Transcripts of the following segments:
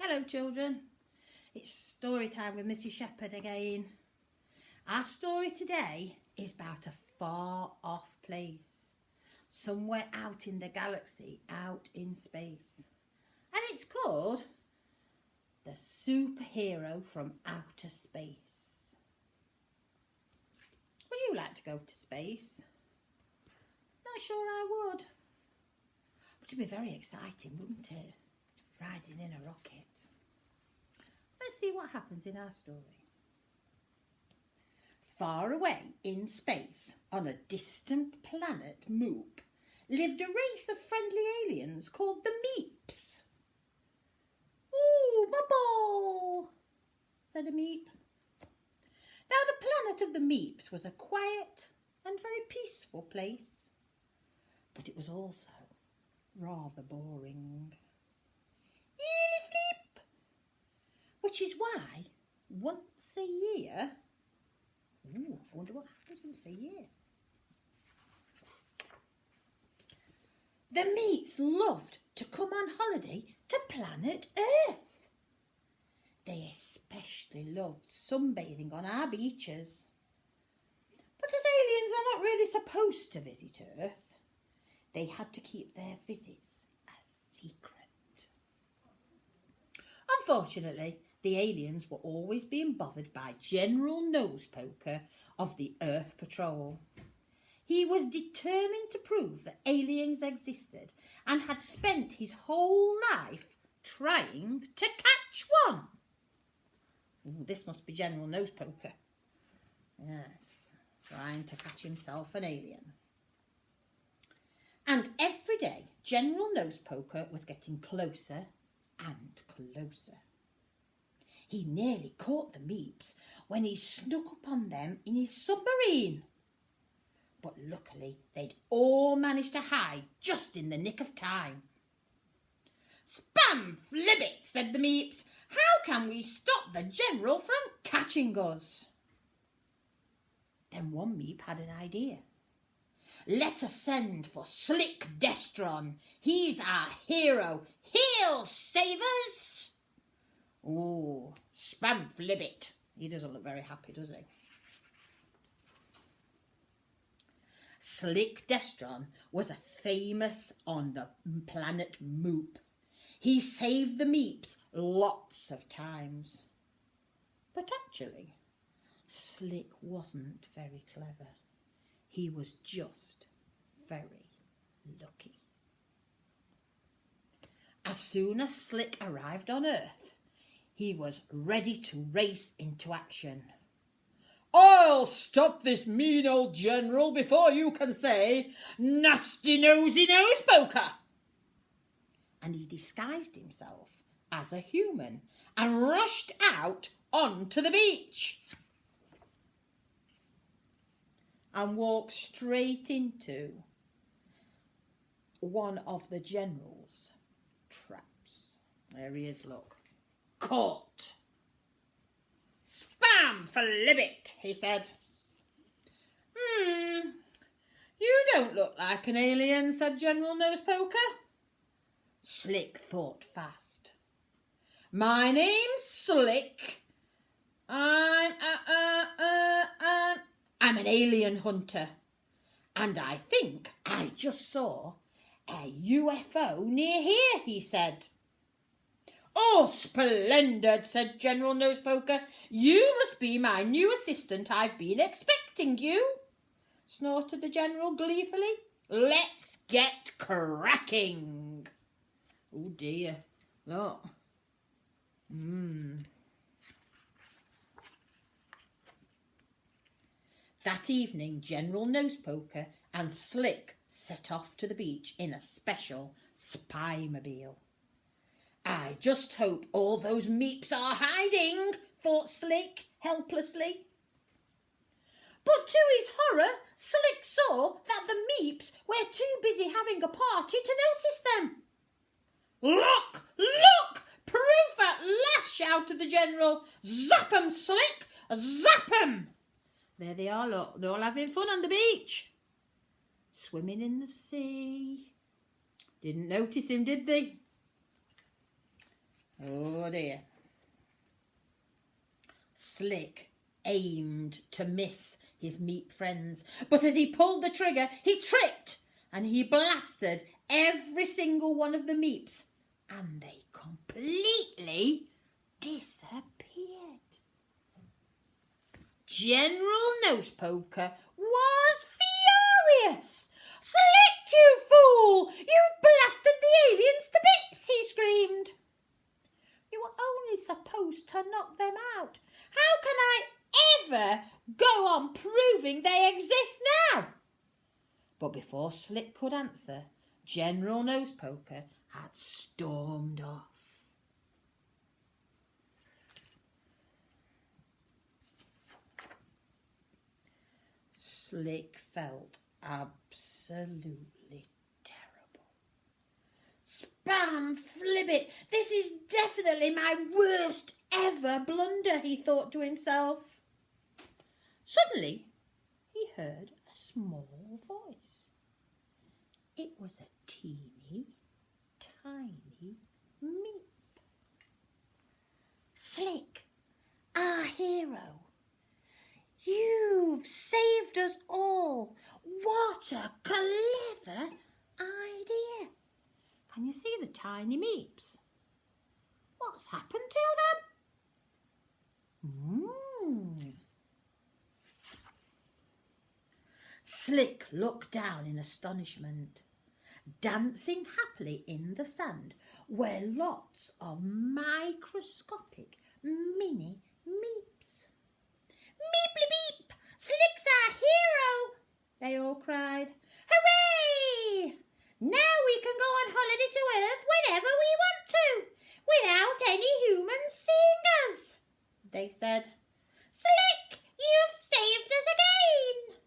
Hello children, it's story time with Mrs Shepherd again. Our story today is about a far off place, somewhere out in the galaxy, out in space. And it's called The Superhero from Outer Space. Would you like to go to space? Not sure I would. But it'd be very exciting, wouldn't it? Riding in a rocket. Let's see what happens in our story. Far away in space, on a distant planet, Moop, lived a race of friendly aliens called the Meeps. "Ooh, my ball," said a Meep. Now the planet of the Meeps was a quiet and very peaceful place, but it was also rather boring. Flip, which is why once a year, I wonder what happens once a year, the Meeps loved to come on holiday to planet Earth. They especially loved sunbathing on our beaches. But as aliens are not really supposed to visit Earth, they had to keep their visits a secret. Unfortunately, the aliens were always being bothered by General Nosepoker of the Earth Patrol. He was determined to prove that aliens existed and had spent his whole life trying to catch one. Ooh, this must be General Nosepoker. Yes, trying to catch himself an alien. And every day, General Nosepoker was getting closer and closer. He nearly caught the Meeps when he snuck up on them in his submarine. But luckily, they'd all managed to hide just in the nick of time. "Spam flibbit," said the Meeps. "How can we stop the General from catching us?" Then one Meep had an idea. "Let us send for Slick Destron. He's our hero. He'll save us." Ooh, Spamflibbit. He doesn't look very happy, does he? Slick Destron was famous on the planet Moop. He saved the Meeps lots of times. But actually, Slick wasn't very clever. He was just very lucky. As soon as Slick arrived on Earth, he was ready to race into action. "I'll stop this mean old General before you can say, 'Nasty nosy Nosepoker.'" And he disguised himself as a human and rushed out onto the beach and walked straight into one of the General's traps. There he is, look. "Caught." "Spam for libbit," he said. You don't look like an alien," said General Nosepoker. Slick thought fast. "My name's Slick. I'm an alien hunter, and I think I just saw a UFO near here," he said. "Oh, splendid," said General Nosepoker. "You must be my new assistant. I've been expecting you," snorted the General gleefully. "Let's get cracking." Oh dear, look. That evening, General Nosepoker and Slick set off to the beach in a special spy-mobile. "I just hope all those Meeps are hiding," thought Slick helplessly. But to his horror, Slick saw that the Meeps were too busy having a party to notice them. "Look, look! Proof at last," shouted the General. "Zap 'em, Slick! Zap 'em!" There they are, look. They're all having fun on the beach. Swimming in the sea. Didn't notice him, did they? Oh, Oh dear. Slick aimed to miss his meat friends, but as he pulled the trigger, he tripped and he blasted every single one of the meeps, and they completely disappeared. General Nosepoker was furious. Slick, you fool! You've blasted the aliens to bits, he screamed. You were only supposed to knock them out. How can I ever go on proving they exist now? But before Slick could answer, General Nosepoker had stormed off. Slick felt absolutely terrible. Spam flibbit, this is definitely my worst ever blunder, he thought to himself. Suddenly, he heard a small voice. It was a teeny, tiny meep. Slick, our hero, you've saved us all. What a clever idea. Can you see the tiny meeps? What's happened to them? Slick looked down in astonishment. Dancing happily in the sand were lots of microscopic mini meeps. Meeply beep! Slick's our hero! They all cried. Hooray! Now we can go on holiday to Earth whenever we want to, without any humans seeing us, they said. Slick, you've saved us again!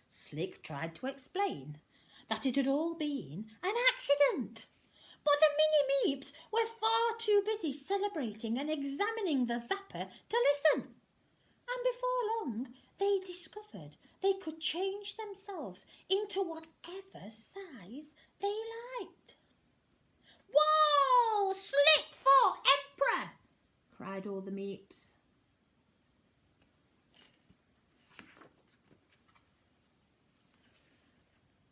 Slick tried to explain that it had all been an accident, but the mini-meeps were far too busy celebrating and examining the zapper to listen. And before long, they discovered they could change themselves into whatever size they liked. Whoa! Slick for Emperor! Cried all the meeps.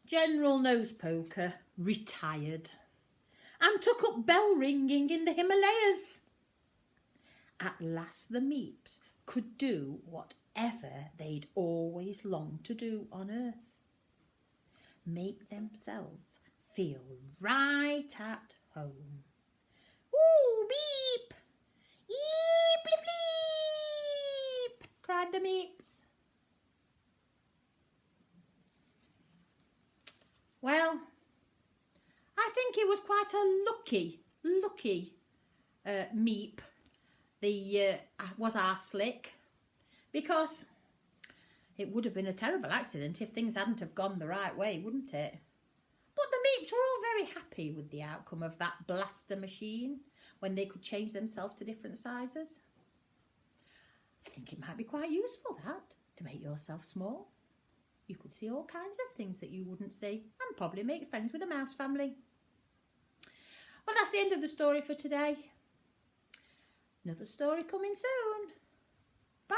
General Nosepoker retired and took up bell ringing in the Himalayas. At last the meeps could do whatever they'd always longed to do on Earth. Make themselves feel right at home. Ooh, beep! Eep, fleep! Cried the meeps. Well, I think it was quite a lucky meep. Was our Slick, because it would have been a terrible accident if things hadn't have gone the right way, wouldn't it? But the meeps were all very happy with the outcome of that blaster machine when they could change themselves to different sizes. I think it might be quite useful, that, to make yourself small. You could see all kinds of things that you wouldn't see and probably make friends with the mouse family. Well, that's the end of the story for today. Another story coming soon. Bye.